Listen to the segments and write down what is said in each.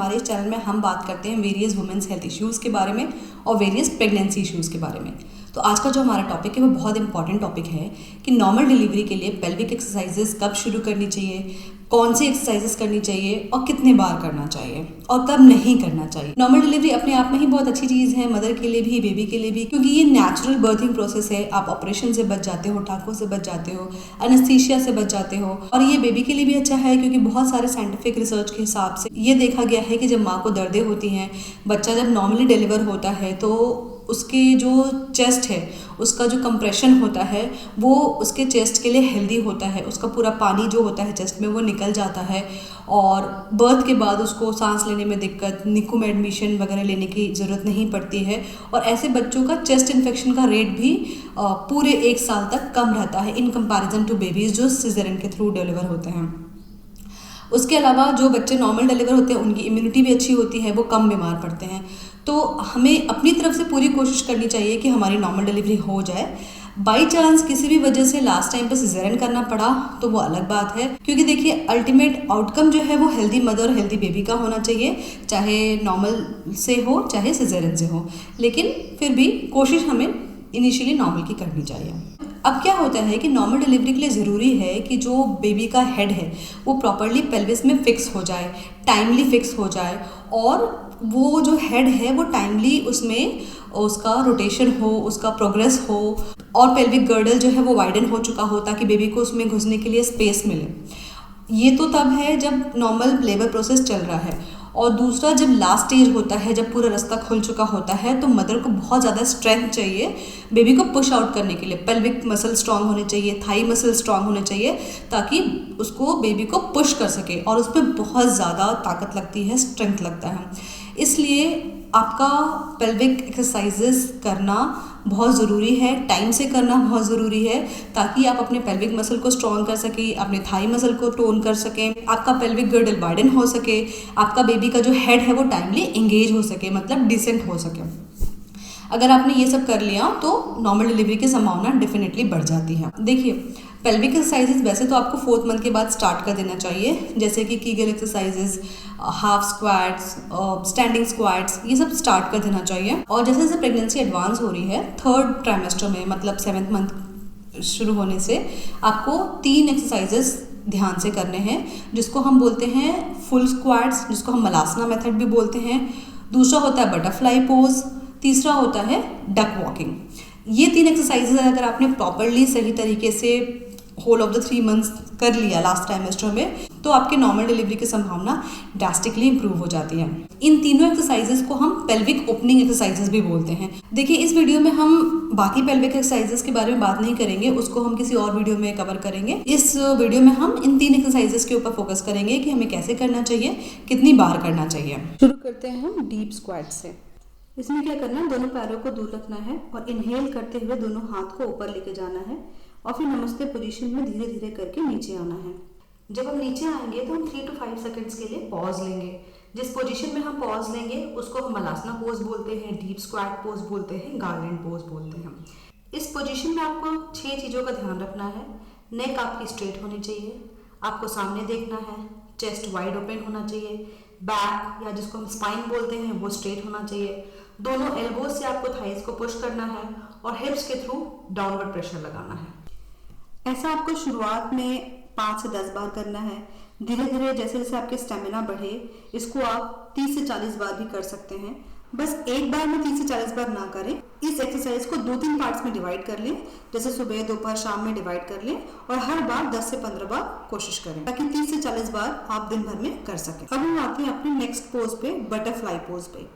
हमारे इस चैनल में हम बात करते हैं वेरियस वुमेन्स हेल्थ इश्यूज़ के बारे में और वेरियस प्रेगनेंसी इश्यूज़ के बारे में। तो आज का जो हमारा टॉपिक है वो बहुत इंपॉर्टेंट टॉपिक है कि नॉर्मल डिलीवरी के लिए पेल्विक एक्सरसाइजेस कब शुरू करनी चाहिए, कौन सी एक्सरसाइजेस करनी चाहिए और कितने बार करना चाहिए और कब नहीं करना चाहिए। नॉर्मल डिलीवरी अपने आप में ही बहुत अच्छी चीज़ है, मदर के लिए भी, बेबी के लिए भी, क्योंकि ये नेचुरल बर्थिंग प्रोसेस है। आप ऑपरेशन से बच जाते हो, टाँकों से बच जाते हो, एनेस्थीसिया से बच जाते हो। और ये बेबी के लिए भी अच्छा है क्योंकि बहुत सारे साइंटिफिक रिसर्च के हिसाब से ये देखा गया है कि जब माँ को दर्दें होती हैं, बच्चा जब नॉर्मली डिलीवर होता है तो उसके जो चेस्ट है उसका जो कंप्रेशन होता है वो उसके चेस्ट के लिए हेल्दी होता है। उसका पूरा पानी जो होता है चेस्ट में वो निकल जाता है और बर्थ के बाद उसको सांस लेने में दिक्कत, निकू में एडमिशन वगैरह लेने की ज़रूरत नहीं पड़ती है। और ऐसे बच्चों का चेस्ट इन्फेक्शन का रेट भी पूरे 1 साल तक कम रहता है इन कंपैरिजन टू बेबीज़ जो सिजेरियन के थ्रू डिलीवर होते हैं। उसके अलावा जो बच्चे नॉर्मल डिलीवर होते हैं उनकी इम्यूनिटी भी अच्छी होती है, वो कम बीमार पड़ते हैं। तो हमें अपनी तरफ से पूरी कोशिश करनी चाहिए कि हमारी नॉर्मल डिलीवरी हो जाए। बाई चांस किसी भी वजह से लास्ट टाइम पे सिजेरियन करना पड़ा तो वो अलग बात है, क्योंकि देखिए अल्टीमेट आउटकम जो है वो हेल्दी मदर और हेल्दी बेबी का होना चाहिए, चाहे नॉर्मल से हो चाहे सिजेरियन से हो। लेकिन फिर भी कोशिश हमें इनिशियली नॉर्मल की करनी चाहिए। अब क्या होता है कि नॉर्मल डिलीवरी के लिए ज़रूरी है कि जो बेबी का हेड है वो प्रॉपरली पेल्विस में फिक्स हो जाए, टाइमली फिक्स हो जाए, और वो जो हेड है वो टाइमली उसमें उसका रोटेशन हो, उसका प्रोग्रेस हो, और पेल्विक गर्डल जो है वो वाइडन हो चुका हो ताकि बेबी को उसमें घुसने के लिए स्पेस मिले। ये तो तब है जब नॉर्मल लेबर प्रोसेस चल रहा है। और दूसरा, जब लास्ट स्टेज होता है, जब पूरा रास्ता खुल चुका होता है, तो मदर को बहुत ज़्यादा स्ट्रेंथ चाहिए बेबी को पुश आउट करने के लिए। पेल्विक मसल स्ट्रांग होने चाहिए, थाई मसल स्ट्रांग होने चाहिए ताकि उसको बेबी को पुश कर सके, और उसमें बहुत ज़्यादा ताकत लगती है, स्ट्रेंथ लगता है। इसलिए आपका पेल्विक एक्सरसाइजेस करना बहुत ज़रूरी है, टाइम से करना बहुत ज़रूरी है ताकि आप अपने पेल्विक मसल को स्ट्रॉन्ग कर सकें, अपने थाई मसल को टोन कर सकें, आपका पेल्विक गर्डल वाइडन हो सके, आपका बेबी का जो हेड है वो टाइमली एंगेज हो सके, मतलब डिसेंट हो सके। अगर आपने ये सब कर लिया तो नॉर्मल डिलीवरी की संभावना डेफिनेटली बढ़ जाती है। देखिए, पेल्विक एक्सरसाइजेज वैसे तो आपको 4th मंथ के बाद स्टार्ट कर देना चाहिए, जैसे कि Kegel exercises, half squats, standing squats, ये सब स्टार्ट कर देना चाहिए। और जैसे जैसे प्रेगनेंसी एडवांस हो रही है 3rd ट्राइमेस्टर में, मतलब 7th मंथ शुरू होने से आपको 3 एक्सरसाइजेस ध्यान से करने हैं, जिसको हम बोलते हैं फुल स्क्वाट्स, जिसको हम मलासना मेथड भी बोलते हैं। दूसरा होता है बटरफ्लाई पोज, तीसरा होता है डक वॉकिंग। ये 3 एक्सरसाइजेज अगर आपने प्रॉपरली सही तरीके से होल ऑफ द 3 मंथ्स कर लिया लास्ट ट्राइमेस्टर में, तो आपके नॉर्मल डिलीवरी की संभावना ड्रास्टिकली इंप्रूव हो जाती है। इन तीनों एक्सरसाइजेस को हम पेल्विक ओपनिंग एक्सरसाइजेस भी बोलते हैं। देखिए, इस वीडियो में हम बाकी पेल्विक एक्सरसाइजेस के बारे में बात नहीं करेंगे, उसको हम किसी और वीडियो में कवर करेंगे। इस वीडियो में हम इन 3 एक्सरसाइजेस के ऊपर फोकस करेंगे कि हमें कैसे करना चाहिए, कितनी बार करना चाहिए। शुरू करते हैं हम डीप स्क्वाट से। इसमें क्या करना है, दोनों पैरों को दूर रखना है और इनहेल करते हुए दोनों हाथ को ऊपर लेके जाना है और फिर नमस्ते पोजीशन में धीरे धीरे करके नीचे आना है। जब हम नीचे आएंगे तो हम 3 to 5 सेकंड्स के लिए पॉज लेंगे। जिस पोजीशन में हम पॉज लेंगे उसको हम मलासना पोज बोलते हैं, डीप स्क्वाट पोज बोलते हैं, गार्लैंड पोज बोलते हैं। इस पोजीशन में आपको 6 चीज़ों का ध्यान रखना है। नेक आपकी स्ट्रेट होनी चाहिए, आपको सामने देखना है, चेस्ट वाइड ओपन होना चाहिए, बैक या जिसको हम स्पाइन बोलते हैं वो स्ट्रेट होना चाहिए, दोनों एल्बोज से आपको थाइस को पुश करना है और हिप्स के थ्रू डाउनवर्ड प्रेशर लगाना है। ऐसा आपको शुरुआत में 5 से 10 बार करना है। धीरे धीरे जैसे जैसे आपके स्टेमिना बढ़े इसको आप 30 से 40 बार भी कर सकते हैं। बस एक बार में 30 से 40 बार ना करें। इस एक्सरसाइज को 2-3 पार्ट्स में डिवाइड कर लें, जैसे सुबह, दोपहर, शाम में डिवाइड कर लें और हर बार 10 से 15 बार कोशिश करें ताकि 30 से 40 बार आप दिन भर में कर सकें। अब हम आते हैं अपने नेक्स्ट पोज पे, बटरफ्लाई पोज पे।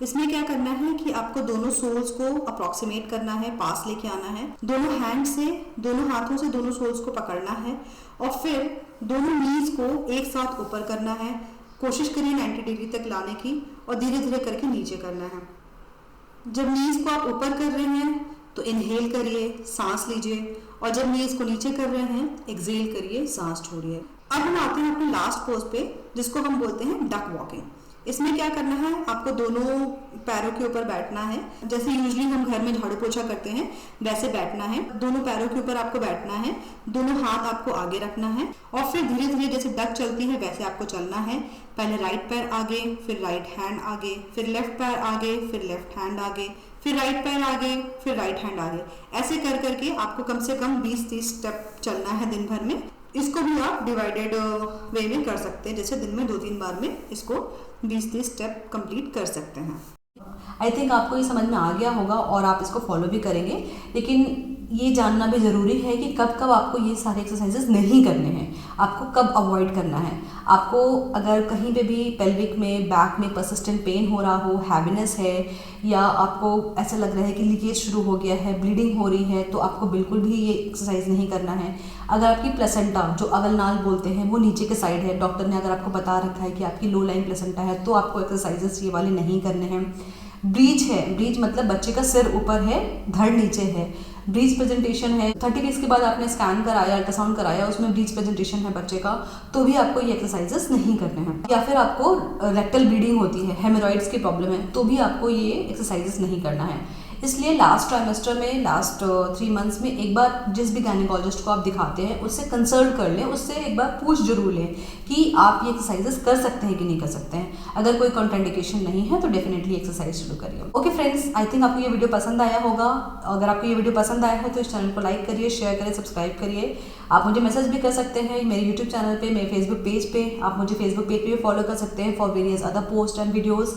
इसमें क्या करना है कि आपको दोनों सोल्स को अप्रोक्सीमेट करना है, पास लेके आना है, दोनों हैंड से, दोनों हाथों से दोनों सोल्स को पकड़ना है और फिर दोनों नीज को एक साथ ऊपर करना है। कोशिश करिए 90 डिग्री तक लाने की और धीरे धीरे करके नीचे करना है। जब नीज को आप ऊपर कर रहे हैं तो इनहेल करिए, सांस लीजिए, और जब नीज को नीचे कर रहे हैं एक्सहेल करिए, सांस छोड़िए। अब हम आते हैं अपने लास्ट पोज पे, जिसको हम बोलते हैं डक वॉकिंग। इसमें क्या करना है, आपको दोनों पैरों के ऊपर बैठना है। जैसे यूजुअली हम घर में झाड़ू पोछा करते हैं वैसे बैठना है। दोनों पैरों के ऊपर आपको बैठना है, दोनों हाथ आपको आगे रखना है और फिर धीरे धीरे जैसे डक चलती है वैसे आपको चलना है। पहले राइट पैर आगे, फिर राइट हैंड आगे, फिर लेफ्ट पैर आगे, फिर लेफ्ट हैंड आगे, फिर राइट पैर आगे, फिर राइट हैंड आगे। ऐसे कर करके आपको कम से कम 20-30 स्टेप चलना है दिन भर में। इसको भी आप डिवाइडेड वे में कर सकते हैं, जैसे दिन में 2-3 बार में इसको 20-30 स्टेप कंप्लीट कर सकते हैं। आई थिंक आपको ये समझ में आ गया होगा और आप इसको फॉलो भी करेंगे, लेकिन ये जानना भी ज़रूरी है कि कब कब आपको ये सारे एक्सरसाइजेस नहीं करने हैं, आपको कब अवॉइड करना है। आपको अगर कहीं पे भी पेल्विक में, बैक में परसिस्टेंट पेन हो रहा हो, हैवीनेस है, या आपको ऐसा लग रहा है कि लीकेज शुरू हो गया है, ब्लीडिंग हो रही है, तो आपको बिल्कुल भी ये एक्सरसाइज नहीं करना है। अगर आपकी प्लेसेंटा, जो अवलनाल बोलते हैं, वो नीचे के साइड है, डॉक्टर ने अगर आपको बता रखा है कि आपकी लो लाइन प्लेसेंटा है, तो आपको एक्सरसाइजेस ये वाले नहीं करने हैं। ब्रीच है, ब्रीच मतलब बच्चे का सिर ऊपर है, धड़ नीचे है, ब्रीच प्रेजेंटेशन है, 30 डेज के बाद आपने स्कैन कराया, अल्ट्रासाउंड कराया, उसमें ब्रीच प्रेजेंटेशन है बच्चे का, तो भी आपको ये एक्सरसाइजेस नहीं करने हैं। या फिर आपको रेक्टल ब्लीडिंग होती है, हेमोरॉइड्स की प्रॉब्लम है, तो भी आपको ये एक्सरसाइजेस नहीं करना है। इसलिए लास्ट ट्राइमेस्टर में, लास्ट 3 मंथ्स में एक बार जिस भी गायनेकोलॉजिस्ट को आप दिखाते हैं उससे कंसल्ट कर लें, उससे एक बार पूछ जरूर लें कि आप ये एक्सरसाइजेस कर सकते हैं कि नहीं कर सकते हैं। अगर कोई कॉन्ट्राइंडिकेशन नहीं है तो डेफिनेटली एक्सरसाइज शुरू करिए। ओके फ्रेंड्स, आई थिंक आपको ये वीडियो पसंद आया होगा। अगर आपको ये वीडियो पसंद आया है तो इस चैनल को लाइक करिए, शेयर करिए, सब्सक्राइब करिए। आप मुझे मैसेज भी कर सकते हैं मेरे यूट्यूब चैनल पे, मेरे फेसबुक पेज पे। आप मुझे फेसबुक पेज पे भी फॉलो कर सकते हैं for various other post and videos.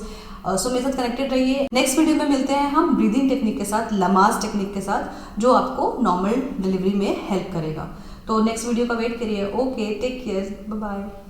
So मेरे साथ कनेक्टेड रहिए। नेक्स्ट वीडियो में मिलते हैं हम ब्रीदिंग टेक्निक के साथ, लमाज टेक्निक के साथ, जो आपको नॉर्मल डिलीवरी में हेल्प करेगा। तो नेक्स्ट वीडियो का वेट करिए। Okay, take care, bye bye.